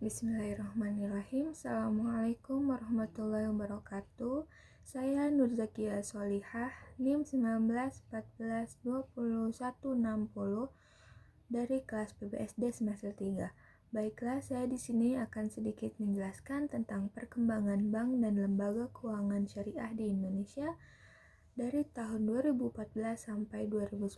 Bismillahirrahmanirrahim. Assalamualaikum warahmatullahi wabarakatuh. Saya Nur Zakia Solihah, NIM 1914206160 dari kelas PBSD semester 3. Baiklah, saya di sini akan sedikit menjelaskan tentang perkembangan bank dan lembaga keuangan syariah di Indonesia dari tahun 2014 sampai 2019.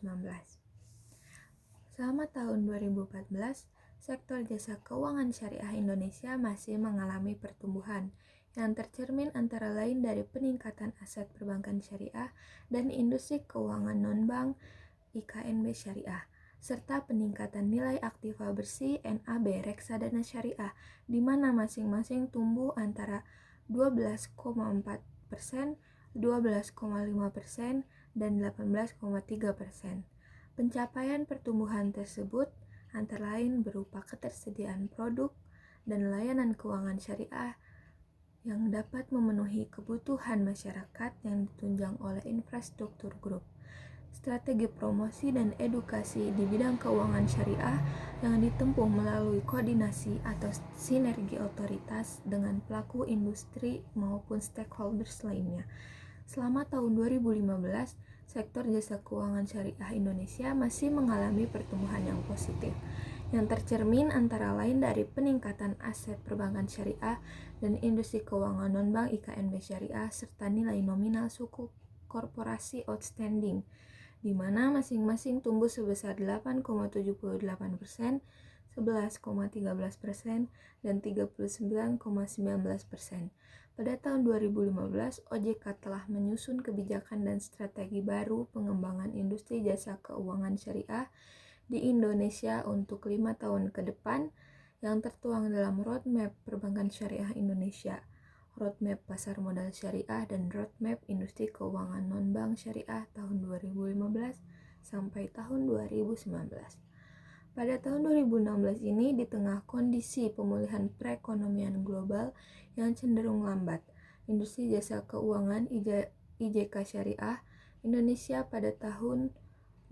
Selama tahun 2014, sektor jasa keuangan syariah Indonesia masih mengalami pertumbuhan yang tercermin antara lain dari peningkatan aset perbankan syariah dan industri keuangan non-bank IKNB syariah, serta peningkatan nilai aktiva bersih NAB reksadana syariah, di mana masing-masing tumbuh antara 12,4%, 12,5%, dan 18,3%. Pencapaian pertumbuhan tersebut antara lain berupa ketersediaan produk dan layanan keuangan syariah yang dapat memenuhi kebutuhan masyarakat yang ditunjang oleh infrastruktur grup, strategi promosi dan edukasi di bidang keuangan syariah yang ditempuh melalui koordinasi atau sinergi otoritas dengan pelaku industri maupun stakeholders lainnya. Selama tahun 2015, sektor jasa keuangan syariah Indonesia masih mengalami pertumbuhan yang positif, yang tercermin antara lain dari peningkatan aset perbankan syariah dan industri keuangan non-bank IKNB syariah serta nilai nominal suku korporasi outstanding, di mana masing-masing tumbuh sebesar 8,78%, 11,13%, dan 39,19%. Pada tahun 2015, OJK telah menyusun kebijakan dan strategi baru pengembangan industri jasa keuangan syariah di Indonesia untuk 5 tahun ke depan yang tertuang dalam Roadmap Perbankan Syariah Indonesia, Roadmap Pasar Modal Syariah, dan Roadmap Industri Keuangan Non-Bank Syariah tahun 2015 sampai tahun 2019. Pada tahun 2016 ini, di tengah kondisi pemulihan perekonomian global yang cenderung lambat, industri jasa keuangan IJK Syariah Indonesia pada tahun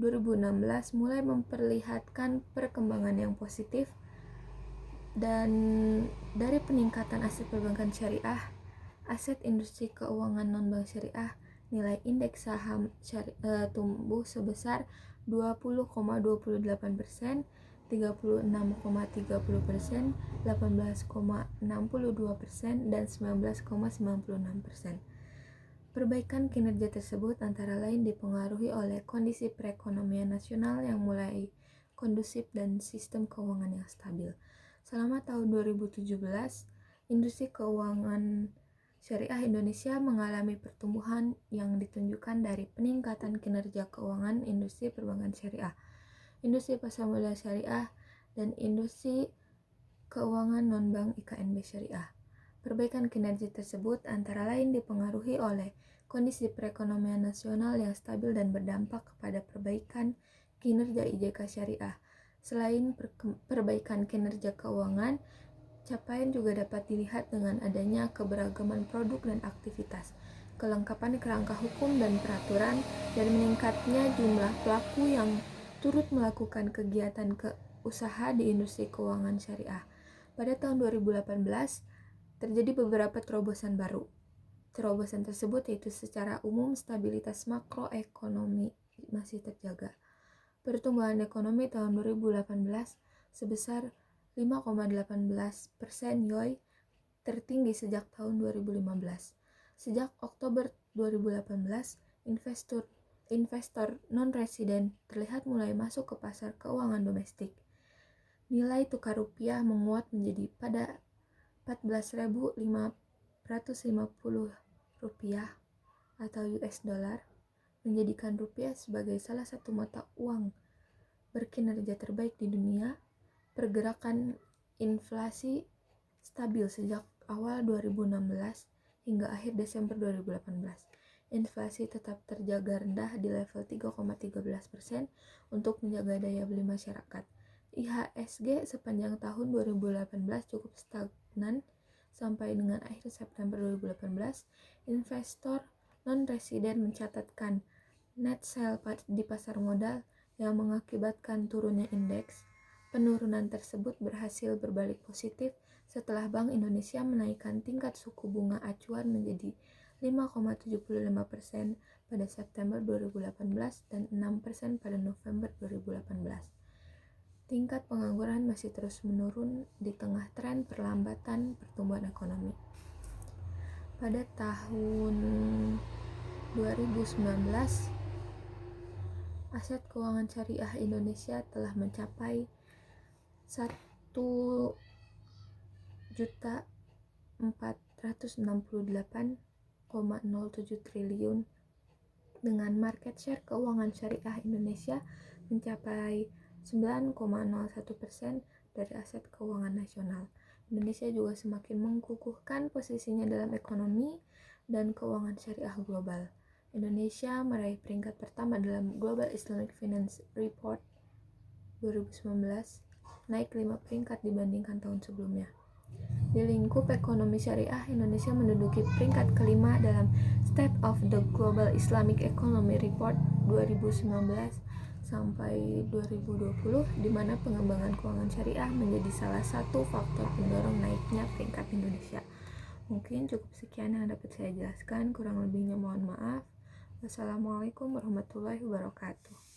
2016 mulai memperlihatkan perkembangan yang positif, dan dari peningkatan aset perbankan syariah, aset industri keuangan non-bank syariah, nilai indeks saham tumbuh sebesar 20,28%, 36,30%, 18,62%, dan 19,96%. Perbaikan kinerja tersebut antara lain dipengaruhi oleh kondisi perekonomian nasional yang mulai kondusif dan sistem keuangan yang stabil. Selama tahun 2017, industri keuangan syariah Indonesia mengalami pertumbuhan yang ditunjukkan dari peningkatan kinerja keuangan industri perbankan syariah, industri pasar modal syariah, dan industri keuangan non-bank IKNB syariah. Perbaikan kinerja tersebut antara lain dipengaruhi oleh kondisi perekonomian nasional yang stabil dan berdampak kepada perbaikan kinerja IJK syariah. Selain perbaikan kinerja keuangan, capaian juga dapat dilihat dengan adanya keberagaman produk dan aktivitas, kelengkapan kerangka hukum dan peraturan, dan meningkatnya jumlah pelaku yang turut melakukan kegiatan usaha di industri keuangan syariah. Pada tahun 2018, terjadi beberapa terobosan baru. Terobosan tersebut yaitu secara umum stabilitas makroekonomi masih terjaga. Pertumbuhan ekonomi tahun 2018 sebesar 5,18% YoY, tertinggi sejak tahun 2015. Sejak Oktober 2018, investor non-residen terlihat mulai masuk ke pasar keuangan domestik. Nilai tukar rupiah menguat menjadi pada 14.550 rupiah atau US dollar, menjadikan rupiah sebagai salah satu mata uang berkinerja terbaik di dunia. Pergerakan inflasi stabil sejak awal 2016 hingga akhir Desember 2018. Inflasi tetap terjaga rendah di level 3,13% untuk menjaga daya beli masyarakat. IHSG sepanjang tahun 2018 cukup stagnan sampai dengan akhir September 2018. Investor non-residen mencatatkan net sale di pasar modal yang mengakibatkan turunnya indeks. Penurunan tersebut berhasil berbalik positif setelah Bank Indonesia menaikkan tingkat suku bunga acuan menjadi 5,75% pada September 2018 dan 6% pada November 2018. Tingkat pengangguran masih terus menurun di tengah tren perlambatan pertumbuhan ekonomi. Pada tahun 2019, aset keuangan syariah Indonesia telah mencapai 1.468,07 triliun dengan market share keuangan syariah Indonesia mencapai 9,01% dari aset keuangan nasional. Indonesia juga semakin mengukuhkan posisinya dalam ekonomi dan keuangan syariah global. Indonesia meraih peringkat pertama dalam Global Islamic Finance Report 2019, naik 5 peringkat dibandingkan tahun sebelumnya. Di lingkup ekonomi syariah, Indonesia menduduki peringkat kelima dalam State of the Global Islamic Economy Report 2019 sampai 2020, di mana pengembangan keuangan syariah menjadi salah satu faktor pendorong naiknya peringkat Indonesia. Mungkin cukup sekian yang dapat saya jelaskan, kurang lebihnya mohon maaf. Wassalamualaikum warahmatullahi wabarakatuh.